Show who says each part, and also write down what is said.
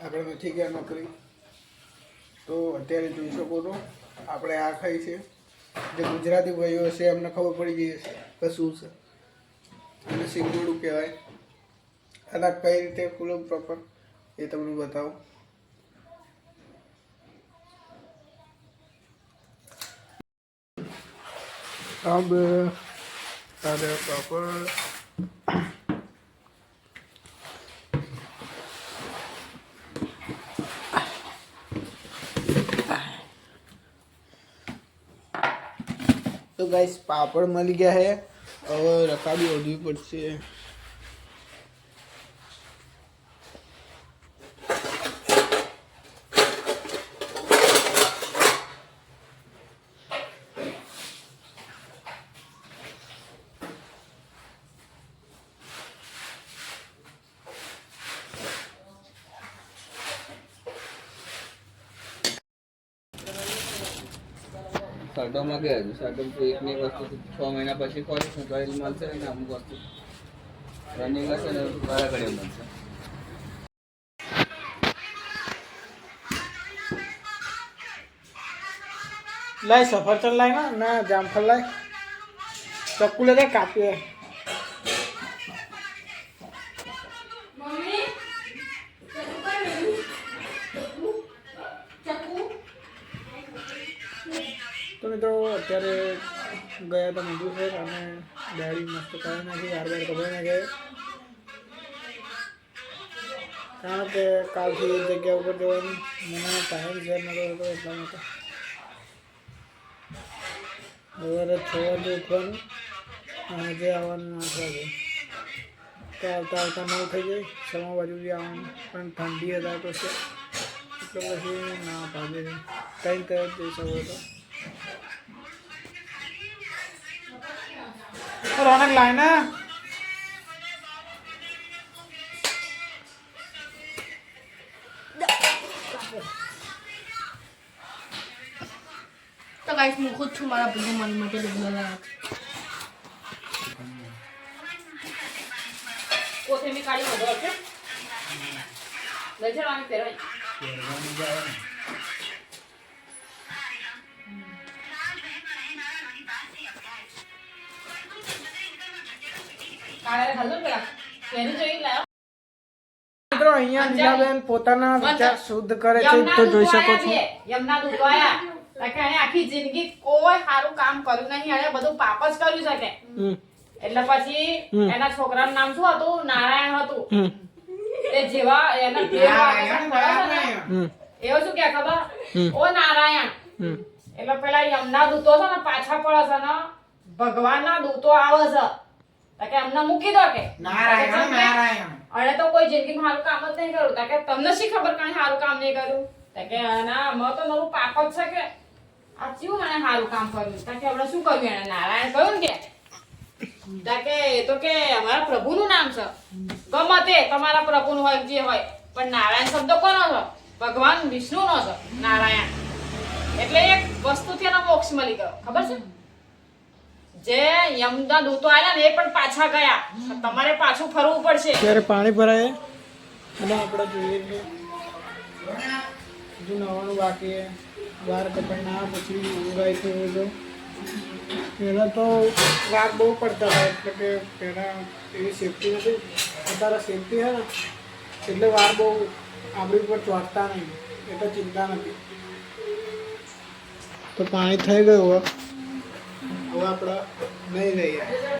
Speaker 1: આપણે નથી ગયા નોકરી તો અત્યારે જોઈ શકો છો આપણે આ ખાઈ છે જે ગુજરાતી ભાઈઓ છે એમને ખબર પડી ગઈ છે કે શું છે અને સિંગોડું કહેવાય અને કઈ રીતે ફૂલો પ્રોપર એ તમને બતાવું अब तारे प्रॉपर तो गाइस पापड़ मिल गया है और रकाबी ओढ़वी पड़ती है
Speaker 2: સાડોમાં ગયા છે સાડો તો એકની વસ્તુ 6 મહિના પછી ખોલીશું તો એ મળશે ને અમુક વસ્તુ રનિંગ હશે ને વારા ઘડીએ મળશે
Speaker 1: लाए सफरचंद लाए ना जामफल लाए चक्कू ले कापिए तो मित्रों अत्यारे गया था मजदूर सर અને ગાડી મસ્ત કાઢી નાખી યાર કઢાઈ નાખે કારણ કે કાલથી એક જગ્યા ઉપર જવાનું મને ટાઈમ શેર નતો હતો એટલા માટે સવારે 6 વાગે ઉઠવાનું અને જે આવવાનું 8 વાગે તો આવતા 9 થઈ જાય 6 વાગે બી આવવાનું પણ ઠંડી હતા તો છે એટલે પછી ના પાડે કંઈ તરત જઈ શકો तो रौनक लाए ना
Speaker 3: तो गाइस मैं खुद तुम्हारा बिल्कुल मन में के लगा कोथे में काली हो गया ले चलो आने तेरा કાળા હલ્લો પેલા એને જોઈ લા
Speaker 1: મિત્રો અહીંયા નીલાબેન પોતાના વિચાર શુદ્ધ કરે છે તો જોઈ શકો છો
Speaker 3: યમના દૂતો આયા કે એને આખી જિંદગી કોઈ સારું કામ કર્યું નહીં અને બધું પાપ જ કર્યું છે કે એટલે પછી એના છોકરાનું નામ શું હતું નારાયણ હતું એ જેવા એના એવો શું કે ખબર ઓ નારાયણ એટલે પેલા યમના દૂતો છે ને પાછા પડે છે ને ભગવાનના દૂતો આવે છે કે અમને મૂકી દો કે નારાયણ અરે તો કોઈ જિંદગીમાં સારું કામ જ નહીં કર્યું કે તમને શી ખબર કાંઈ સારું કામ નહીં કર્યું કે ના અમે તો મારું પાપ જ છે કે આ ચિયું મને સારું કામ કર્યું કે આપણે શું કર્યું એને નારાયણ કહ્યું ને કે એ તો કે અમારા પ્રભુનું નામ છે ગમે તે તમારા પ્રભુનું હોય જે હોય પણ નારાયણ શબ્દ કોનો છે ભગવાન વિષ્ણુનો છે નારાયણ એટલે એક વસ્તુથી એનો મોક્ષ મળી ગયો ખબર છે જે યમના દૂતો આયા ને એ પણ પાછા ગયા તમારે પાછું ફરવું પડશે
Speaker 1: ત્યારે પાણી ભરાય અને આપણે જોઈએ કે જો નવાનું બાકી વાર કપાઈ ના પછી ઉગાઈ થયું તો પહેલાં તો વાર બહુ પડતા હતા એટલે કે પહેલાં એવી સેફટી નથી અત્યારે સેફટી છે ને એટલે વાર બહુ આપણી ઉપર ચોંટતા નહીં એટલે ચિંતા નથી તો પાણી થઈ ગયું હવે આપણે નહીં રહીએ